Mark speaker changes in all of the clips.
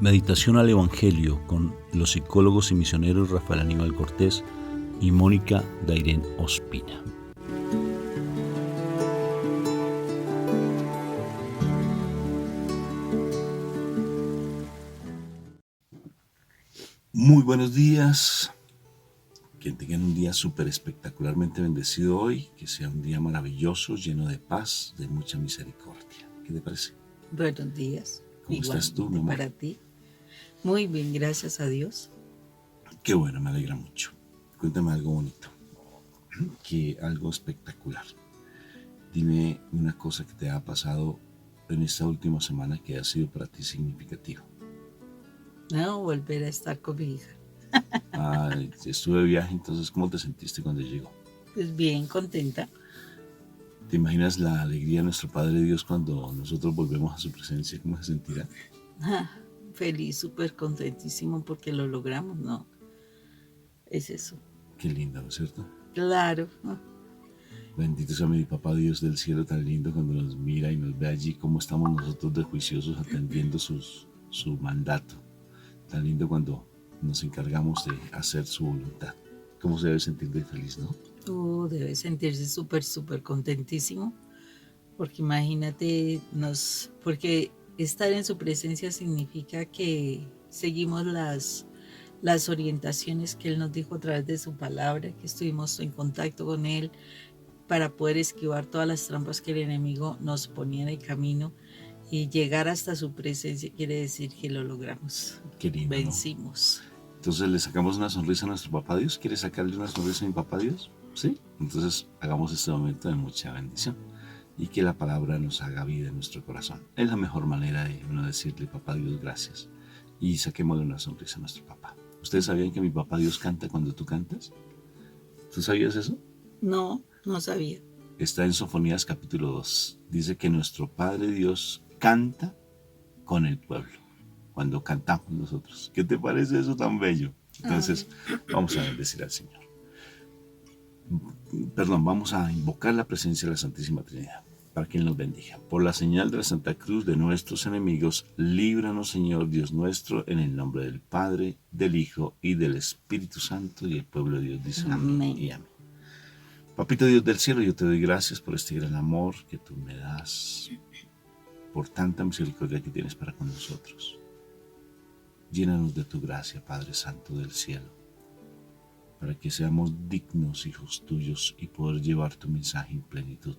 Speaker 1: Meditación al Evangelio con los psicólogos y misioneros Rafael Aníbal Cortés y Mónica Dairén Ospina. Muy buenos días. Que tengan un día súper espectacularmente bendecido hoy, que sea un día maravilloso, lleno de paz, de mucha misericordia. ¿Qué te parece?
Speaker 2: Buenos días.
Speaker 1: ¿Cómo estás tú, mi amor?
Speaker 2: Para ti. Muy bien, gracias a Dios.
Speaker 1: Qué bueno, me alegra mucho. Cuéntame algo bonito, algo espectacular. Dime una cosa que te ha pasado en esta última semana que ha sido para ti significativo.
Speaker 2: No, volver a estar con mi hija.
Speaker 1: Estuve de viaje, entonces, ¿cómo te sentiste cuando llegó?
Speaker 2: Pues bien, contenta.
Speaker 1: ¿Te imaginas la alegría de nuestro Padre Dios cuando nosotros volvemos a su presencia? ¿Cómo se sentirá?
Speaker 2: Feliz, súper contentísimo porque lo logramos, ¿no? Es eso.
Speaker 1: Qué lindo, ¿no es cierto?
Speaker 2: Claro.
Speaker 1: Bendito sea mi Papá Dios del cielo, tan lindo cuando nos mira y nos ve allí, cómo estamos nosotros de juiciosos atendiendo su mandato. Tan lindo cuando nos encargamos de hacer su voluntad. ¿Cómo se debe sentir de feliz, no?
Speaker 2: Debe sentirse súper, súper contentísimo. Porque imagínate, porque estar en su presencia significa que seguimos las orientaciones que Él nos dijo a través de su palabra, que estuvimos en contacto con Él para poder esquivar todas las trampas que el enemigo nos ponía en el camino, y llegar hasta su presencia quiere decir que lo logramos.
Speaker 1: Qué lindo,
Speaker 2: vencimos,
Speaker 1: ¿no? Entonces le sacamos una sonrisa a nuestro Papá Dios. ¿Quieres sacarle una sonrisa a mi Papá Dios? ¿Sí? Entonces hagamos este momento de mucha bendición y que la palabra nos haga vida en nuestro corazón. Es la mejor manera de uno decirle, Papá Dios, gracias. Y saquémosle una sonrisa a nuestro papá. ¿Ustedes sabían que mi Papá Dios canta cuando tú cantas? ¿Tú sabías eso?
Speaker 2: No sabía.
Speaker 1: Está en Sofonías capítulo 2. Dice que nuestro Padre Dios canta con el pueblo cuando cantamos nosotros. ¿Qué te parece eso tan bello? Entonces, vamos a bendecir al Señor. Vamos a invocar la presencia de la Santísima Trinidad para que Él nos bendiga. Por la señal de la Santa Cruz de nuestros enemigos, líbranos, Señor Dios nuestro, en el nombre del Padre, del Hijo y del Espíritu Santo. Y el pueblo de Dios dice amén y amén. Papito Dios del cielo, yo te doy gracias por este gran amor que tú me das, por tanta misericordia que tienes para con nosotros. Llénanos de tu gracia, Padre Santo del cielo, para que seamos dignos hijos tuyos y poder llevar tu mensaje en plenitud.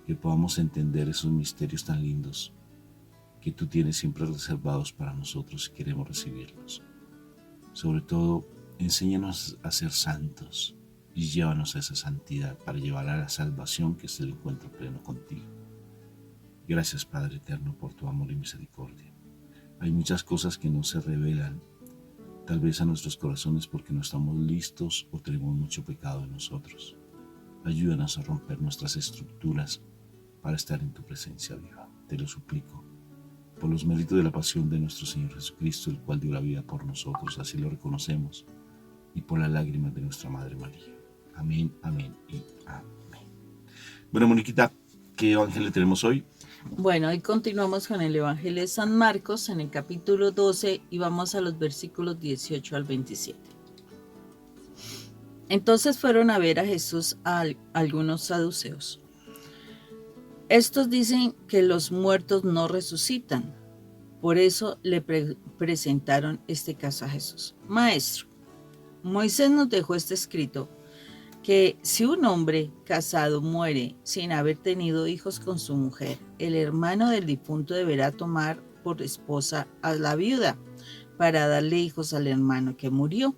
Speaker 1: Que podamos entender esos misterios tan lindos que tú tienes siempre reservados para nosotros y queremos recibirlos. Sobre todo, enséñanos a ser santos y llévanos a esa santidad para llevar a la salvación que es el encuentro pleno contigo. Gracias, Padre eterno, por tu amor y misericordia. Hay muchas cosas que no se revelan, tal vez a nuestros corazones porque no estamos listos o tenemos mucho pecado en nosotros. Ayúdanos a romper nuestras estructuras para estar en tu presencia viva. Te lo suplico, por los méritos de la pasión de nuestro Señor Jesucristo, el cual dio la vida por nosotros, así lo reconocemos, y por las lágrimas de nuestra Madre María. Amén, amén y amén. Bueno, Moniquita, ¿qué evangelio tenemos hoy?
Speaker 2: Bueno, hoy continuamos con el Evangelio de San Marcos en el capítulo 12 y vamos a los versículos 18 al 27. Entonces fueron a ver a Jesús a algunos saduceos. Estos dicen que los muertos no resucitan. Por eso le presentaron este caso a Jesús. Maestro, Moisés nos dejó este escrito, que si un hombre casado muere sin haber tenido hijos con su mujer, el hermano del difunto deberá tomar por esposa a la viuda para darle hijos al hermano que murió.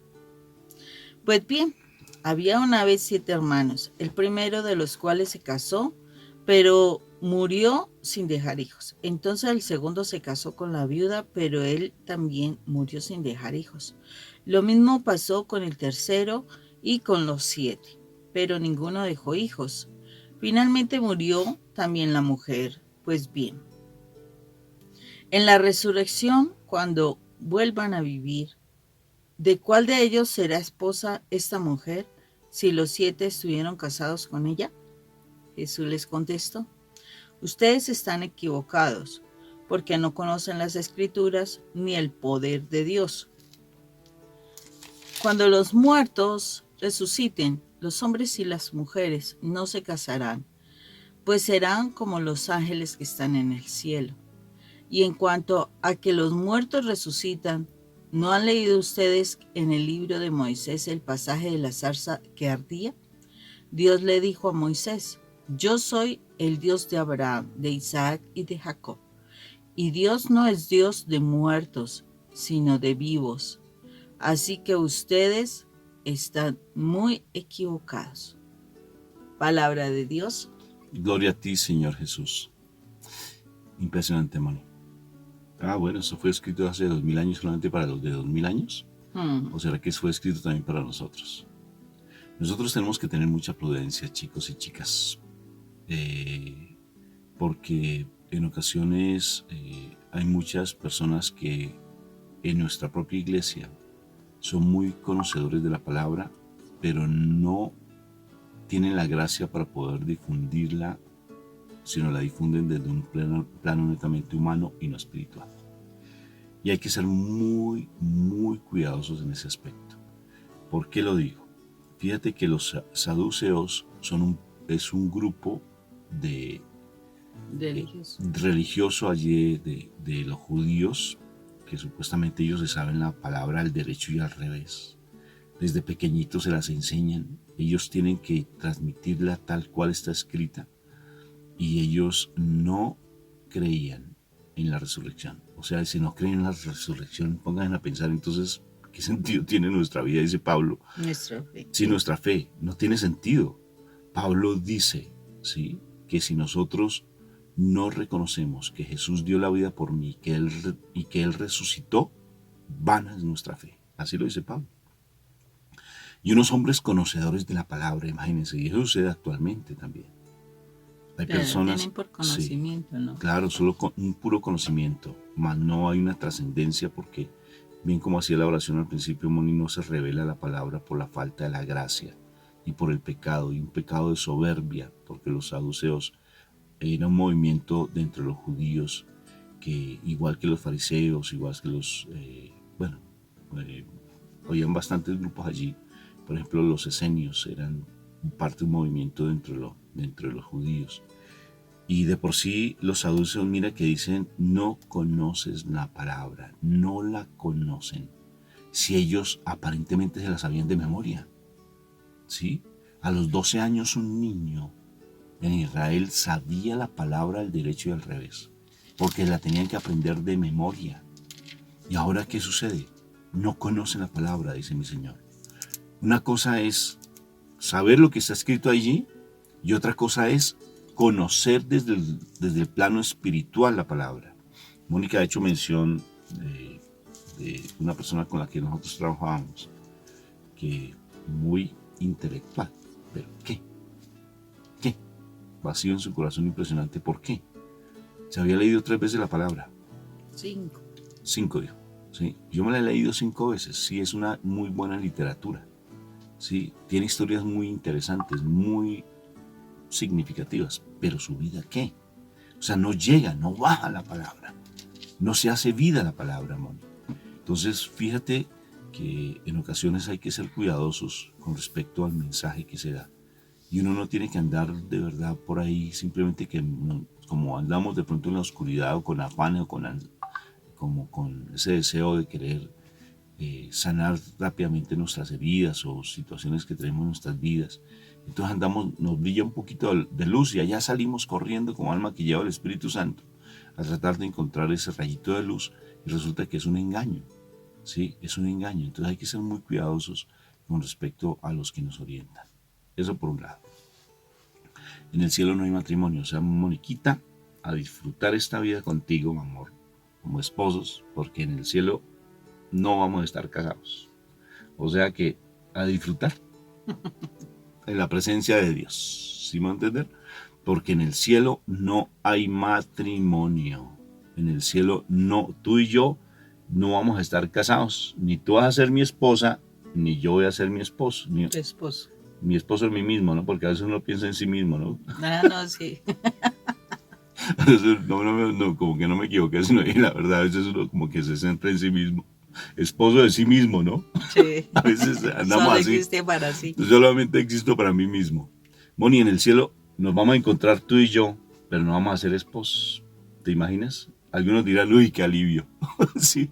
Speaker 2: Pues bien, había una vez 7 hermanos, el primero de los cuales se casó, pero murió sin dejar hijos. Entonces el segundo se casó con la viuda, pero él también murió sin dejar hijos. Lo mismo pasó con el tercero y con los 7, pero ninguno dejó hijos. Finalmente murió también la mujer. Pues bien, en la resurrección, cuando vuelvan a vivir, ¿de cuál de ellos será esposa esta mujer si los 7 estuvieron casados con ella? Jesús les contestó: ustedes están equivocados, porque no conocen las Escrituras ni el poder de Dios. Cuando los muertos resuciten, los hombres y las mujeres no se casarán, pues serán como los ángeles que están en el cielo. Y en cuanto a que los muertos resucitan, ¿no han leído ustedes en el libro de Moisés el pasaje de la zarza que ardía? Dios le dijo a Moisés: yo soy el Dios de Abraham, de Isaac y de Jacob. Y Dios no es Dios de muertos, sino de vivos. Así que ustedes están muy equivocados. Palabra de Dios.
Speaker 1: Gloria a ti, Señor Jesús. Impresionante, hermano. Bueno, eso fue escrito hace 2000 años, solamente para los de 2000 años. ¿O será que fue escrito también para nosotros? Nosotros tenemos que tener mucha prudencia, chicos y chicas, porque en ocasiones hay muchas personas que en nuestra propia iglesia son muy conocedores de la palabra, pero no tienen la gracia para poder difundirla, sino la difunden desde un plano netamente humano y no espiritual. Y hay que ser muy, muy cuidadosos en ese aspecto. ¿Por qué lo digo? Fíjate que los saduceos es un grupo religioso allí de los judíos, que supuestamente ellos se saben la palabra al derecho y al revés. Desde pequeñitos se las enseñan. Ellos tienen que transmitirla tal cual está escrita. Y ellos no creían en la resurrección. O sea, si no creen en la resurrección, pongan a pensar entonces qué sentido tiene nuestra vida, dice Pablo.
Speaker 2: Nuestra fe.
Speaker 1: Si nuestra fe no tiene sentido. Pablo dice, ¿sí?, que si nosotros no reconocemos que Jesús dio la vida por mí y que Él resucitó, vana es nuestra fe. Así lo dice Pablo. Y unos hombres conocedores de la palabra, imagínense, y eso sucede actualmente también. Hay personas,
Speaker 2: tienen por conocimiento, sí, ¿no?
Speaker 1: Claro, solo con un puro conocimiento, mas no hay una trascendencia porque, bien como hacía la oración al principio, Moni, no se revela la palabra por la falta de la gracia y por el pecado, y un pecado de soberbia, porque los saduceos era un movimiento de entre los judíos que, igual que los fariseos, igual que los, habían bastantes grupos allí. Por ejemplo, los esenios eran parte de un movimiento dentro de los judíos. Y de por sí los saduceos, mira que dicen, no conoces la palabra, no la conocen. Si ellos aparentemente se la sabían de memoria. ¿Sí? A los 12 años un niño en Israel sabía la palabra al derecho y al revés, porque la tenían que aprender de memoria. ¿Y ahora qué sucede? No conocen la palabra, dice mi Señor. Una cosa es saber lo que está escrito allí y otra cosa es conocer desde el plano espiritual la palabra. Mónica ha hecho mención de una persona con la que nosotros trabajábamos, que muy intelectual, pero ¿qué? Vacío en su corazón impresionante. ¿Por qué? Se había leído 3 veces la palabra. 5 dijo. ¿Sí? Yo me la he leído 5 veces. Sí, es una muy buena literatura. Sí, tiene historias muy interesantes, muy significativas, pero su vida ¿qué? O sea, no llega, no baja la palabra, no se hace vida la palabra, Moni. Entonces, fíjate que en ocasiones hay que ser cuidadosos con respecto al mensaje que se da. Y uno no tiene que andar de verdad por ahí simplemente como andamos de pronto en la oscuridad o con afanes o como con ese deseo de querer sanar rápidamente nuestras heridas o situaciones que tenemos en nuestras vidas. Entonces nos brilla un poquito de luz y allá salimos corriendo como alma que lleva el Espíritu Santo a tratar de encontrar ese rayito de luz y resulta que es un engaño. Sí, es un engaño. Entonces hay que ser muy cuidadosos con respecto a los que nos orientan. Eso por un lado. En el cielo no hay matrimonio. O sea, Moniquita, a disfrutar esta vida contigo, mi amor, como esposos, porque en el cielo no vamos a estar casados. O sea que a disfrutar en la presencia de Dios. ¿Sí me va a entender? Porque en el cielo no hay matrimonio. En el cielo no, tú y yo no vamos a estar casados. Ni tú vas a ser mi esposa, ni yo voy a ser mi esposo.
Speaker 2: Tu esposo.
Speaker 1: Mi esposo es mí mismo, ¿no? Porque a veces uno piensa en sí mismo, ¿no?
Speaker 2: No, sí.
Speaker 1: No, como que no me equivoqué, sino que la verdad a veces uno como que se centra en sí mismo, esposo de sí mismo, ¿no?
Speaker 2: Sí,
Speaker 1: A veces andamos
Speaker 2: solo
Speaker 1: así.
Speaker 2: existe para sí.
Speaker 1: Yo solamente existo para mí mismo. Moni, en el cielo nos vamos a encontrar tú y yo, pero no vamos a ser esposos. ¿Te imaginas? Algunos dirán, uy, qué alivio. Sí,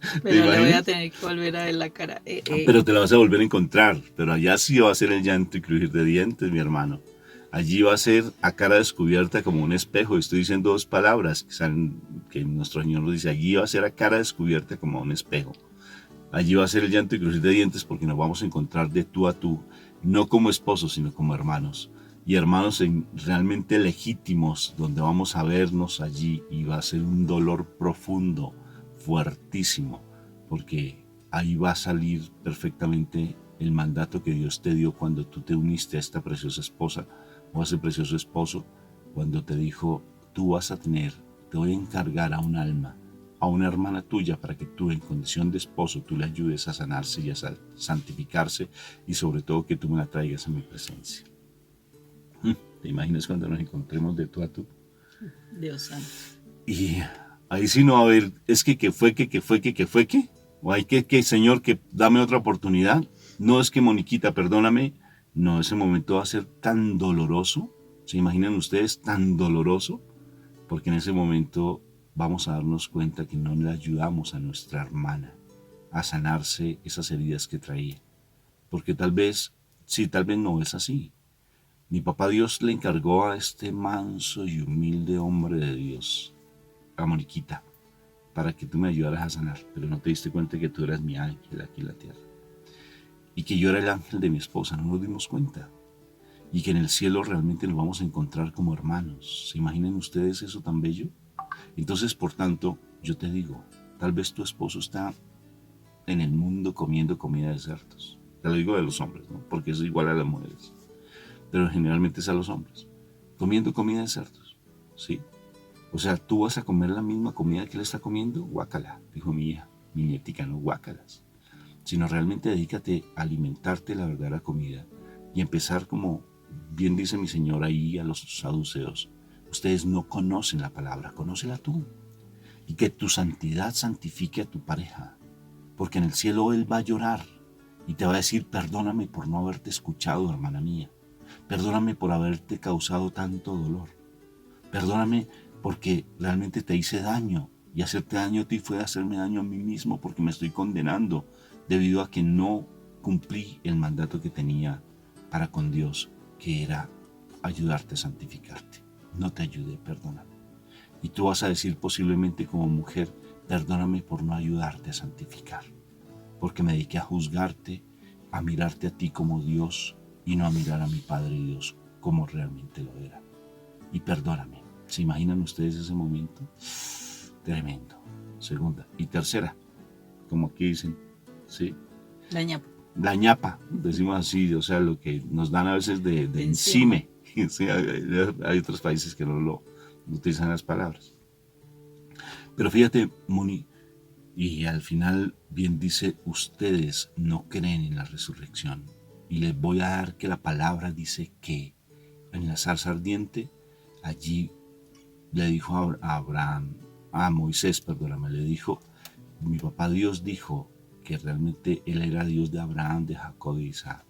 Speaker 1: ¿te
Speaker 2: Pero le voy a
Speaker 1: imaginas?
Speaker 2: tener que volver a ver la cara.
Speaker 1: Pero te la vas a volver a encontrar. Pero allá sí va a ser el llanto y crujir de dientes, mi hermano. Allí va a ser a cara descubierta como un espejo. Estoy diciendo dos palabras que nuestro Señor nos dice. Allí va a ser a cara descubierta como un espejo. Allí va a ser el llanto y crujir de dientes porque nos vamos a encontrar de tú a tú, no como esposos, sino como hermanos. Y hermanos realmente legítimos, donde vamos a vernos allí y va a ser un dolor profundo, fuertísimo, porque ahí va a salir perfectamente el mandato que Dios te dio cuando tú te uniste a esta preciosa esposa o a ese precioso esposo, cuando te dijo, tú vas a tener, te voy a encargar a un alma, a una hermana tuya, para que tú en condición de esposo tú le ayudes a sanarse y a santificarse, y sobre todo que tú me la traigas a mi presencia. ¿Te imaginas cuando nos encontremos de tú a tú?
Speaker 2: Dios santo.
Speaker 1: Y ahí sí no va a haber, es que fue que, o hay que, Señor, que dame otra oportunidad. No es que Moniquita, perdóname, no, ese momento va a ser tan doloroso. ¿Se imaginan ustedes tan doloroso? Porque en ese momento vamos a darnos cuenta que no le ayudamos a nuestra hermana a sanarse esas heridas que traía. Porque tal vez, sí, tal vez no es así. Mi papá Dios le encargó a este manso y humilde hombre de Dios, a Moniquita, para que tú me ayudaras a sanar, pero no te diste cuenta que tú eras mi ángel aquí en la tierra. Y que yo era el ángel de mi esposa, no nos dimos cuenta. Y que en el cielo realmente nos vamos a encontrar como hermanos. ¿Se imaginan ustedes eso tan bello? Entonces, por tanto, yo te digo, tal vez tu esposo está en el mundo comiendo comida de cerdos. Te lo digo de los hombres, ¿no? Porque es igual a las mujeres. Pero generalmente es a los hombres. Comiendo comida de cerdos, ¿sí? O sea, tú vas a comer la misma comida que él está comiendo, guácala, dijo mi hija, mi nietica, no guácalas. Sino realmente dedícate a alimentarte la verdadera comida y empezar como bien dice mi Señor ahí a los saduceos. Ustedes no conocen la palabra, conócela tú. Y que tu santidad santifique a tu pareja, porque en el cielo él va a llorar y te va a decir, perdóname por no haberte escuchado, hermana mía. Perdóname por haberte causado tanto dolor. Perdóname porque realmente te hice daño, y hacerte daño a ti fue hacerme daño a mí mismo, porque me estoy condenando debido a que no cumplí el mandato que tenía para con Dios, que era ayudarte a santificarte. No te ayudé, perdóname. Y tú vas a decir posiblemente como mujer, perdóname por no ayudarte a santificar, porque me dediqué a juzgarte, a mirarte a ti como Dios y no a mirar a mi Padre Dios como realmente lo era. Y perdóname. ¿Se imaginan ustedes ese momento? Tremendo. Segunda. Y tercera, como aquí dicen, ¿sí?
Speaker 2: La ñapa.
Speaker 1: La ñapa, decimos así, o sea, lo que nos dan a veces de
Speaker 2: Encima.
Speaker 1: encime. Sí, hay otros países que no utilizan las palabras. Pero fíjate, Moni, y al final bien dice, ustedes no creen en la resurrección. Y les voy a dar que la palabra dice que en la zarza ardiente, allí le dijo a Abraham, a Moisés, perdóname, le dijo, mi papá Dios dijo que realmente él era Dios de Abraham, de Jacob y de Isaac.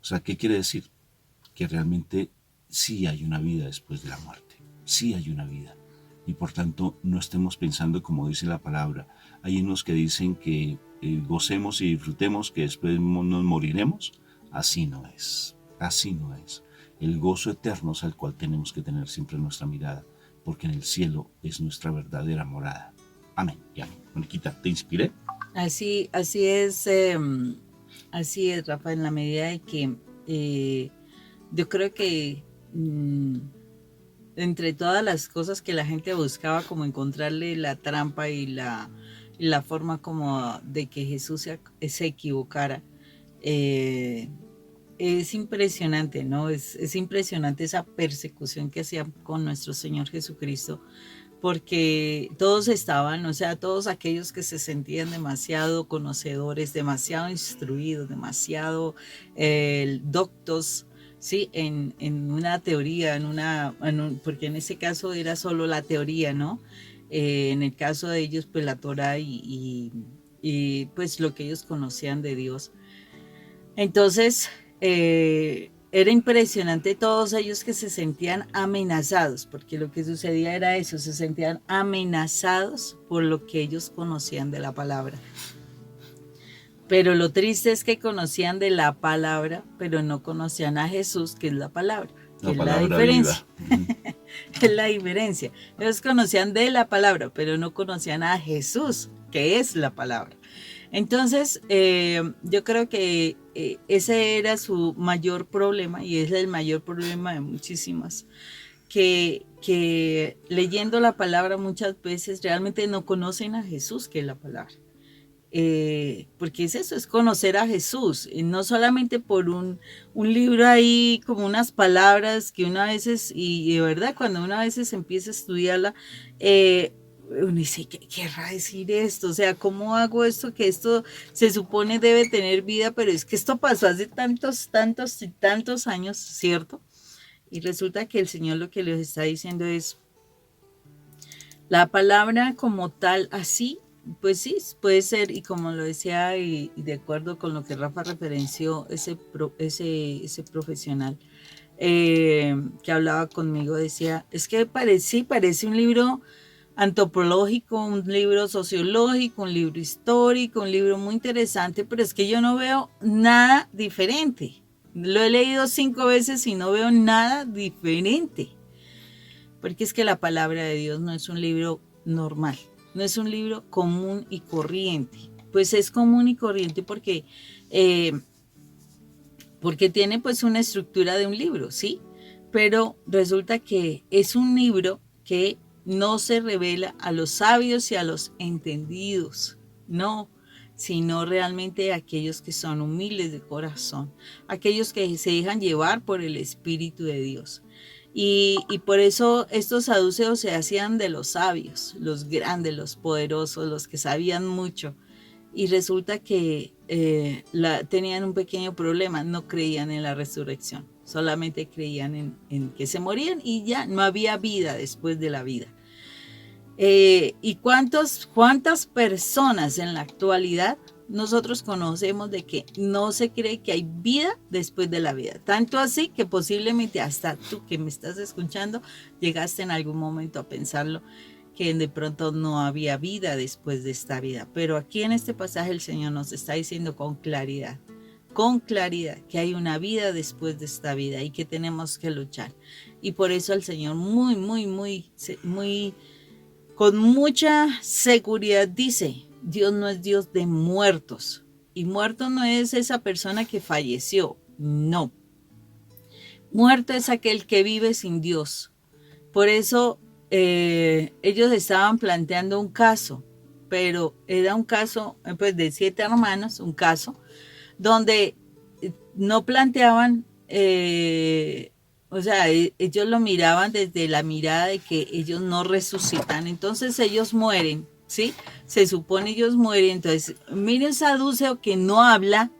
Speaker 1: O sea, ¿qué quiere decir? Que realmente sí hay una vida después de la muerte, sí hay una vida. Y por tanto no estemos pensando como dice la palabra. Hay unos que dicen que gocemos y disfrutemos, que después nos moriremos. Así no es, así no es. El gozo eterno es al cual tenemos que tener siempre nuestra mirada, porque en el cielo es nuestra verdadera morada. Amén y amén. Moniquita, ¿te inspiré?
Speaker 2: Así es, Rafa, en la medida de que yo creo que entre todas las cosas que la gente buscaba, como encontrarle la trampa y la forma como de que Jesús se equivocara, es impresionante, ¿no? Es impresionante esa persecución que hacía con nuestro Señor Jesucristo, porque todos estaban, o sea, todos aquellos que se sentían demasiado conocedores, demasiado instruidos, demasiado doctos, ¿sí? En una teoría, porque en ese caso era solo la teoría, ¿no? En el caso de ellos, pues la Torah y pues lo que ellos conocían de Dios. Entonces, era impresionante todos ellos que se sentían amenazados, porque lo que sucedía era eso, se sentían amenazados por lo que ellos conocían de la palabra. Pero lo triste es que conocían de la palabra, pero no conocían a Jesús, que es la palabra, que es la diferencia. Es la diferencia. Ellos conocían de la palabra, pero no conocían a Jesús, que es la palabra. Entonces, yo creo que ese era su mayor problema y es el mayor problema de muchísimas, que leyendo la palabra muchas veces realmente no conocen a Jesús, que es la palabra. Porque es eso, es conocer a Jesús, y no solamente por un libro ahí, como unas palabras que una veces, y de verdad, cuando una veces empieza a estudiarla, uno dice, ¿qué querrá decir esto? O sea, ¿cómo hago esto? Que esto se supone debe tener vida, pero es que esto pasó hace tantos, tantos y tantos años, ¿cierto? Y resulta que el Señor lo que les está diciendo es, la palabra como tal, así, pues sí, puede ser, y como lo decía, y de acuerdo con lo que Rafa referenció, ese profesional que hablaba conmigo, decía, es que parece un libro antropológico, un libro sociológico, un libro histórico, un libro muy interesante, pero es que yo no veo nada diferente. Lo he leído 5 veces y no veo nada diferente. Porque es que la palabra de Dios no es un libro normal, no es un libro común y corriente. Pues es común y corriente porque tiene pues una estructura de un libro, ¿sí? Pero resulta que es un libro que no se revela a los sabios y a los entendidos, no, sino realmente a aquellos que son humildes de corazón, aquellos que se dejan llevar por el Espíritu de Dios. Y por eso estos saduceos se hacían de los sabios, los grandes, los poderosos, los que sabían mucho. Y resulta que tenían un pequeño problema, no creían en la resurrección, solamente creían en que se morían y ya no había vida después de la vida. ¿Y cuántas personas en la actualidad nosotros conocemos de que no se cree que hay vida después de la vida? Tanto así que posiblemente hasta tú que me estás escuchando llegaste en algún momento a pensarlo, que de pronto no había vida después de esta vida. Pero aquí en este pasaje el Señor nos está diciendo con claridad, que hay una vida después de esta vida y que tenemos que luchar. Y por eso el Señor con mucha seguridad dice, Dios no es Dios de muertos. Y muerto no es esa persona que falleció, no. Muerto es aquel que vive sin Dios. Por eso ellos estaban planteando un caso, pero era un caso pues, de 7 hermanos, un caso, donde no planteaban, o sea, ellos lo miraban desde la mirada de que ellos no resucitan, entonces ellos mueren, ¿sí? Se supone ellos mueren, entonces miren saduceo que no habla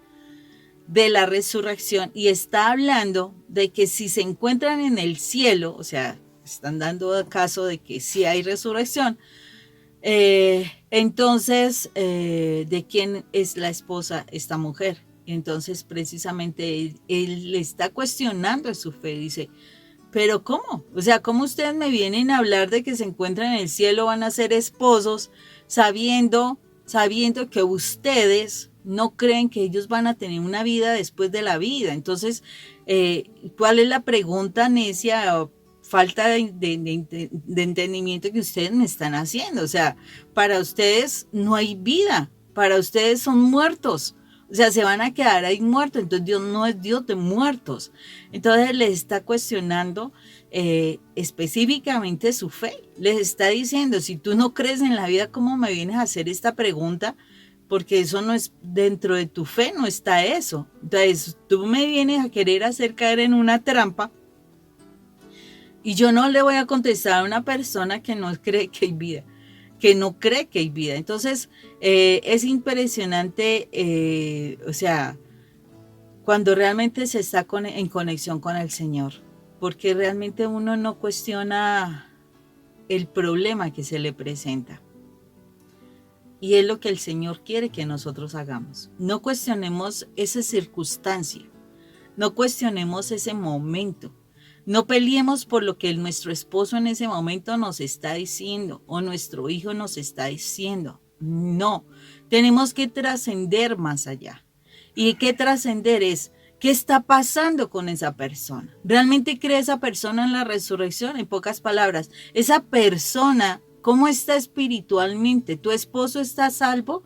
Speaker 2: de la resurrección y está hablando de que si se encuentran en el cielo, o sea, están dando caso de que sí hay resurrección, entonces, ¿de quién es la esposa esta mujer? Entonces, precisamente, él le está cuestionando su fe, dice, ¿pero cómo? O sea, ¿cómo ustedes me vienen a hablar de que se encuentran en el cielo, van a ser esposos, sabiendo que ustedes no creen que ellos van a tener una vida después de la vida? Entonces, ¿cuál es la pregunta necia o falta de entendimiento que ustedes me están haciendo? O sea, para ustedes no hay vida, para ustedes son muertos. O sea, se van a quedar ahí muertos. Entonces Dios no es Dios de muertos. Entonces les está cuestionando específicamente su fe. Les está diciendo, si tú no crees en la vida, ¿cómo me vienes a hacer esta pregunta? Porque eso no es dentro de tu fe, no está eso. Entonces tú me vienes a querer hacer caer en una trampa y yo no le voy a contestar a una persona que no cree que hay vida, que no cree que hay vida. Entonces, es impresionante, o sea, cuando realmente se está en conexión con el Señor, porque realmente uno no cuestiona el problema que se le presenta. Y es lo que el Señor quiere que nosotros hagamos. No cuestionemos esa circunstancia, no cuestionemos ese momento, no peleemos por lo que nuestro esposo en ese momento nos está diciendo o nuestro hijo nos está diciendo. No, tenemos que trascender más allá. ¿Y qué trascender es? ¿Qué está pasando con esa persona? ¿Realmente cree esa persona en la resurrección? En pocas palabras, esa persona, ¿cómo está espiritualmente? ¿Tu esposo está salvo?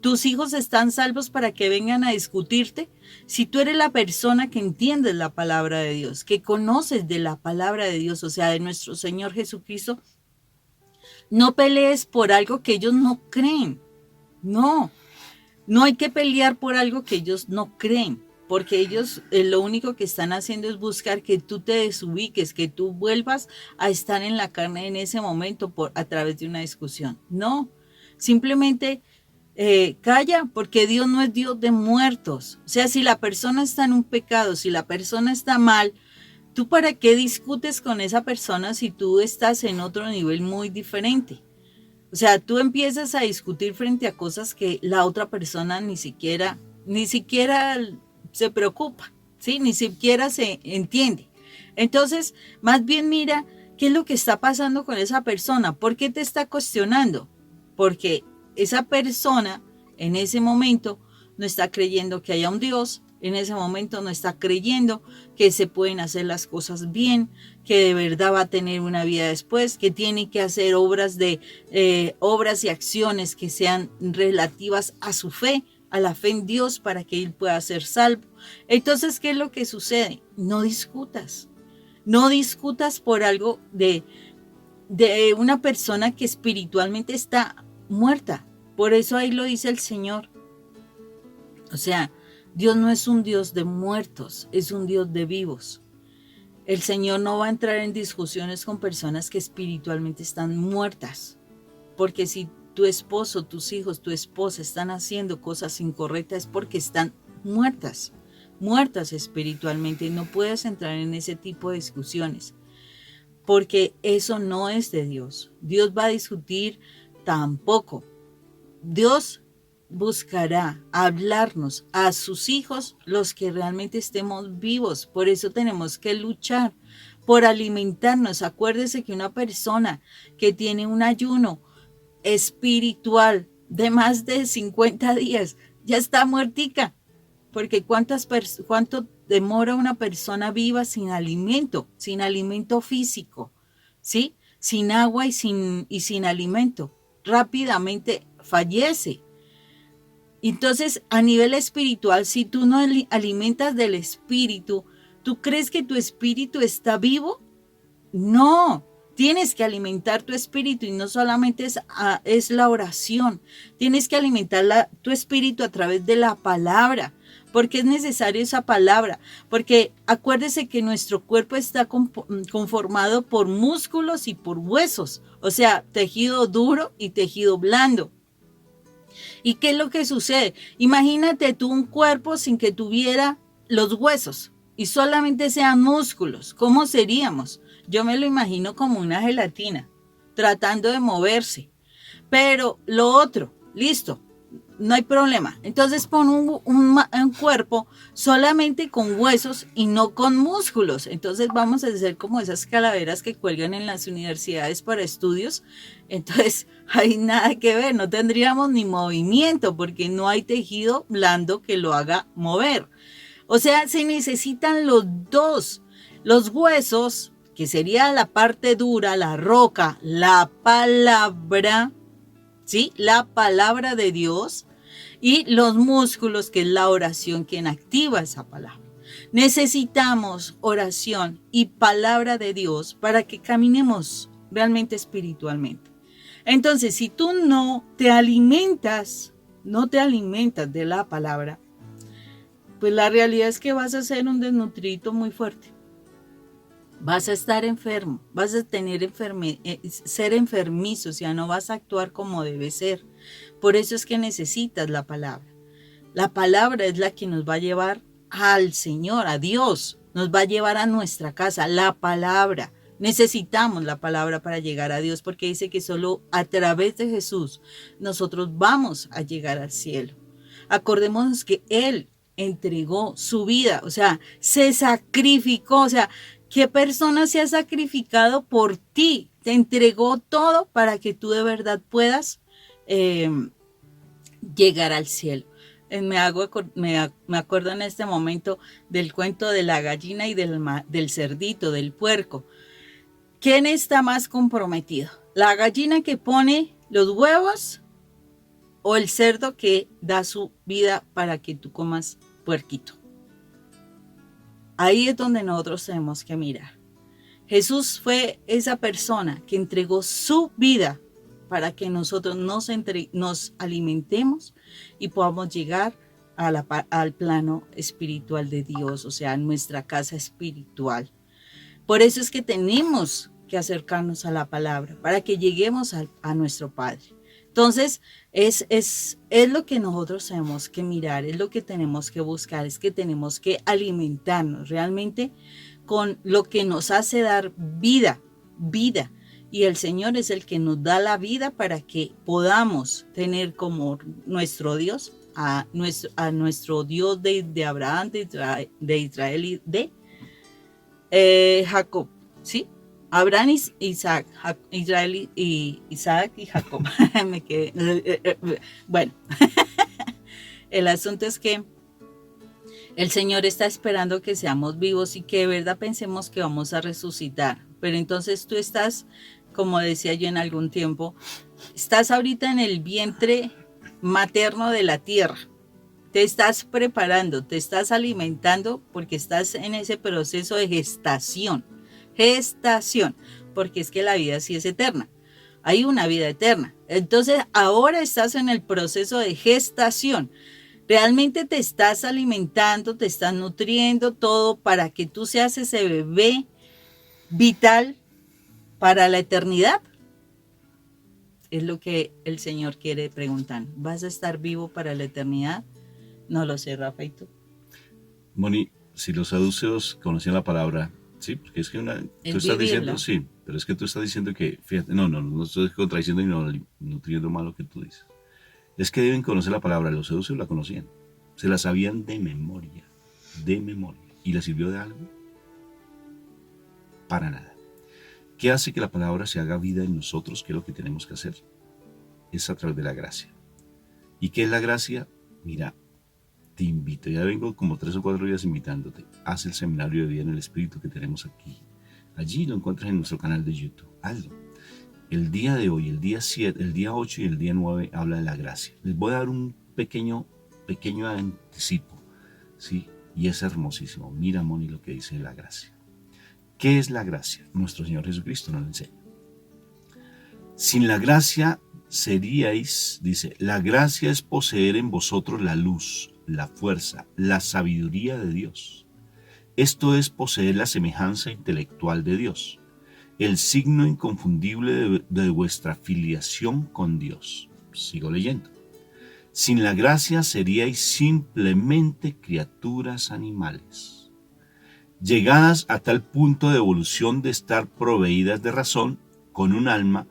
Speaker 2: ¿Tus hijos están salvos para que vengan a discutirte? Si tú eres la persona que entiendes la palabra de Dios, que conoces de la palabra de Dios, o sea, de nuestro Señor Jesucristo, no pelees por algo que ellos no creen. No, no hay que pelear por algo que ellos no creen, porque ellos lo único que están haciendo es buscar que tú te desubiques, que tú vuelvas a estar en la carne en ese momento a través de una discusión. No, simplemente calla, porque Dios no es Dios de muertos. O sea, si la persona está en un pecado, si la persona está mal, ¿tú para qué discutes con esa persona si tú estás en otro nivel muy diferente? O sea, tú empiezas a discutir frente a cosas que la otra persona ni siquiera se preocupa, ¿sí? Ni siquiera se entiende. Entonces, más bien mira qué es lo que está pasando con esa persona. ¿Por qué te está cuestionando? Porque esa persona en ese momento no está creyendo que haya un Dios, en ese momento no está creyendo que se pueden hacer las cosas bien, que de verdad va a tener una vida después, que tiene que hacer obras y acciones que sean relativas a su fe, a la fe en Dios para que él pueda ser salvo. Entonces, ¿qué es lo que sucede? No discutas por algo de una persona que espiritualmente está muerta. Por eso ahí lo dice el Señor. O sea, Dios no es un Dios de muertos, es un Dios de vivos. El Señor no va a entrar en discusiones con personas que espiritualmente están muertas. Porque si tu esposo, tus hijos, tu esposa están haciendo cosas incorrectas es porque están muertas espiritualmente. Y no puedes entrar en ese tipo de discusiones. Porque eso no es de Dios. Dios va a discutir tampoco. Dios buscará hablarnos a sus hijos, los que realmente estemos vivos. Por eso tenemos que luchar por alimentarnos. Acuérdese que una persona que tiene un ayuno espiritual de más de 50 días ya está muertica. Porque ¿cuánto demora una persona viva sin alimento físico? ¿Sí? Sin agua y sin alimento. Rápidamente fallece. Entonces, a nivel espiritual, si tú no alimentas del espíritu, ¿tú crees que tu espíritu está vivo? No, tienes que alimentar tu espíritu y no solamente es la oración, tienes que alimentar tu espíritu a través de la palabra. Porque es necesario esa palabra, porque acuérdese que nuestro cuerpo está conformado por músculos y por huesos, o sea, tejido duro y tejido blando. ¿Y qué es lo que sucede? Imagínate tú un cuerpo sin que tuviera los huesos y solamente sean músculos. ¿Cómo seríamos? Yo me lo imagino como una gelatina, tratando de moverse. Pero lo otro, listo, no hay problema. Entonces pon un cuerpo solamente con huesos y no con músculos. Entonces vamos a hacer como esas calaveras que cuelgan en las universidades para estudios. Entonces hay nada que ver, no tendríamos ni movimiento porque no hay tejido blando que lo haga mover. O sea, se necesitan los dos. Los huesos, que sería la parte dura, la roca, la palabra, ¿sí? La palabra de Dios. Y los músculos, que es la oración quien activa esa palabra. Necesitamos oración y palabra de Dios para que caminemos realmente espiritualmente. Entonces, si tú no te alimentas de la palabra, pues la realidad es que vas a ser un desnutrido muy fuerte. Vas a estar enfermo, vas a tener ser enfermizo, o sea, no vas a actuar como debe ser. Por eso es que necesitas la palabra. La palabra es la que nos va a llevar al Señor, a Dios, nos va a llevar a nuestra casa, la palabra. Necesitamos la palabra para llegar a Dios, porque dice que solo a través de Jesús nosotros vamos a llegar al cielo. Acordémonos que Él entregó su vida, o sea, se sacrificó, o sea, ¿qué persona se ha sacrificado por ti? Te entregó todo para que tú de verdad puedas llegar al cielo. Me acuerdo en este momento del cuento de la gallina y del cerdito, del puerco. ¿Quién está más comprometido? ¿La gallina que pone los huevos o el cerdo que da su vida para que tú comas puerquito? Ahí es donde nosotros tenemos que mirar. Jesús fue esa persona que entregó su vida para que nosotros nos alimentemos y podamos llegar al plano espiritual de Dios, o sea, nuestra casa espiritual. Por eso es que tenemos que acercarnos a la palabra, para que lleguemos a nuestro Padre. Entonces, es lo que nosotros tenemos que mirar, es lo que tenemos que buscar, es que tenemos que alimentarnos realmente con lo que nos hace dar vida. Y el Señor es el que nos da la vida para que podamos tener como nuestro Dios, a nuestro Dios de Abraham, de Israel y de Jacob, ¿sí? Abraham, Isaac, Israel y Isaac y Jacob. Me quedé. Bueno, el asunto es que el Señor está esperando que seamos vivos y que de verdad pensemos que vamos a resucitar. Pero entonces tú estás, como decía yo en algún tiempo, estás ahorita en el vientre materno de la tierra. Te estás preparando, te estás alimentando porque estás en ese proceso de gestación, porque es que la vida sí es eterna, hay una vida eterna. Entonces ahora estás en el proceso de gestación, realmente te estás alimentando, te estás nutriendo todo para que tú seas ese bebé vital para la eternidad. Es lo que el Señor quiere preguntar. ¿Vas a estar vivo para la eternidad? No lo sé, Rafaito.
Speaker 1: Moni, si los saduceos conocían la palabra, sí, porque es que tú estás diciendo, sí, pero es que tú estás diciendo que, fíjate, no estoy contradiciendo ni nutriendo mal lo que tú dices. Es que deben conocer la palabra, los saduceos la conocían, se la sabían de memoria, ¿y les sirvió de algo? Para nada. ¿Qué hace que la palabra se haga vida en nosotros? ¿Qué es lo que tenemos que hacer? Es a través de la gracia. ¿Y qué es la gracia? Mira, te invito, ya vengo como 3 o 4 días invitándote. Haz el seminario de vida en el Espíritu que tenemos aquí. Allí lo encuentras en nuestro canal de YouTube. Hazlo. El día de hoy, el día 7, el día 8 y el día 9 habla de la gracia. Les voy a dar un pequeño anticipo, ¿sí? Y es hermosísimo. Mira, Moni, lo que dice de la gracia. ¿Qué es la gracia? Nuestro Señor Jesucristo nos lo enseña. Sin la gracia seríais, dice, la gracia es poseer en vosotros la luz, la fuerza, la sabiduría de Dios. Esto es poseer la semejanza intelectual de Dios, el signo inconfundible de vuestra filiación con Dios. Sigo leyendo. Sin la gracia seríais simplemente criaturas animales, llegadas a tal punto de evolución de estar proveídas de razón con un alma,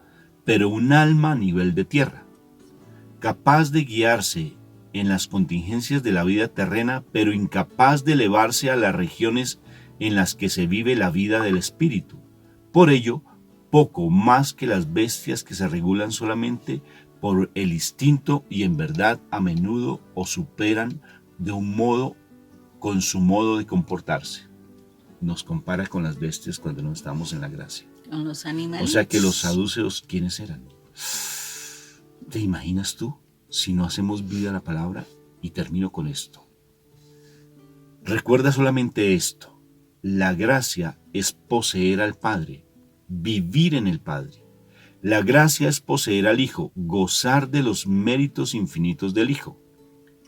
Speaker 1: pero un alma a nivel de tierra, capaz de guiarse en las contingencias de la vida terrena, pero incapaz de elevarse a las regiones en las que se vive la vida del espíritu. Por ello, poco más que las bestias que se regulan solamente por el instinto y en verdad a menudo os superan de un modo con su modo de comportarse. Nos compara con las bestias cuando no estamos en la gracia.
Speaker 2: Con los animales.
Speaker 1: O sea que los saduceos, ¿quiénes eran? ¿Te imaginas tú si no hacemos vida a la palabra? Y termino con esto. Recuerda solamente esto. La gracia es poseer al Padre, vivir en el Padre. La gracia es poseer al Hijo, gozar de los méritos infinitos del Hijo.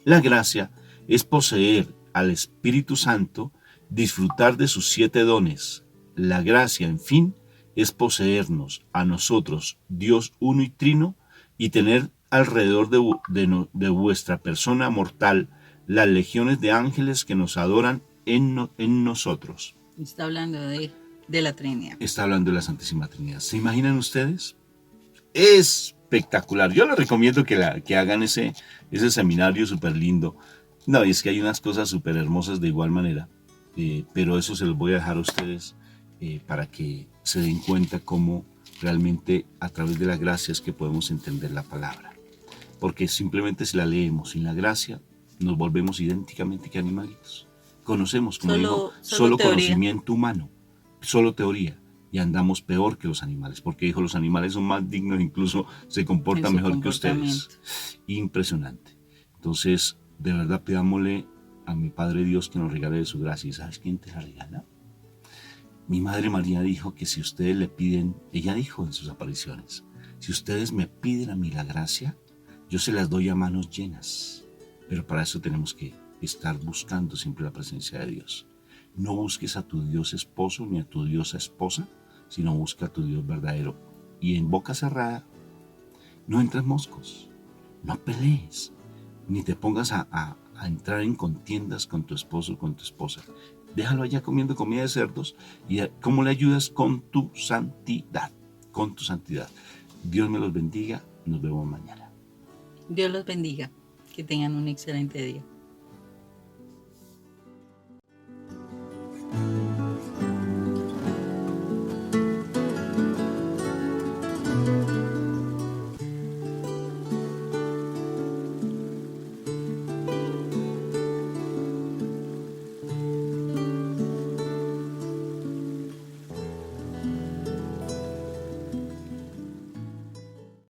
Speaker 1: La gracia es poseer al Espíritu Santo, disfrutar de sus 7 dones. La gracia, en fin, es poseernos a nosotros, Dios uno y trino, y tener alrededor de vuestra persona mortal las legiones de ángeles que nos adoran en nosotros.
Speaker 2: Está hablando de la Trinidad.
Speaker 1: Está hablando de la Santísima Trinidad. ¿Se imaginan ustedes? Espectacular. Yo les recomiendo que hagan ese seminario súper lindo. No, y es que hay unas cosas súper hermosas de igual manera, pero eso se los voy a dejar a ustedes para que se den cuenta cómo realmente a través de la gracia es que podemos entender la palabra. Porque simplemente si la leemos sin la gracia, nos volvemos idénticamente que animalitos. Conocemos, como dijo, solo conocimiento humano, solo teoría. Y andamos peor que los animales, porque dijo, los animales son más dignos, incluso se comportan mejor que ustedes. Impresionante. Entonces, de verdad, pidámosle a mi Padre Dios que nos regale de su gracia. ¿Y sabes quién te la regala? Mi Madre María dijo que si ustedes le piden, ella dijo en sus apariciones, si ustedes me piden a mí la gracia, yo se las doy a manos llenas. Pero para eso tenemos que estar buscando siempre la presencia de Dios. No busques a tu Dios esposo ni a tu diosa esposa, sino busca a tu Dios verdadero. Y en boca cerrada, no entres moscos, no pelees, ni te pongas a entrar en contiendas con tu esposo o con tu esposa. Déjalo allá comiendo comida de cerdos y ¿cómo le ayudas? Con tu santidad, con tu santidad. Dios me los bendiga, nos vemos mañana.
Speaker 2: Dios los bendiga, que tengan un excelente día.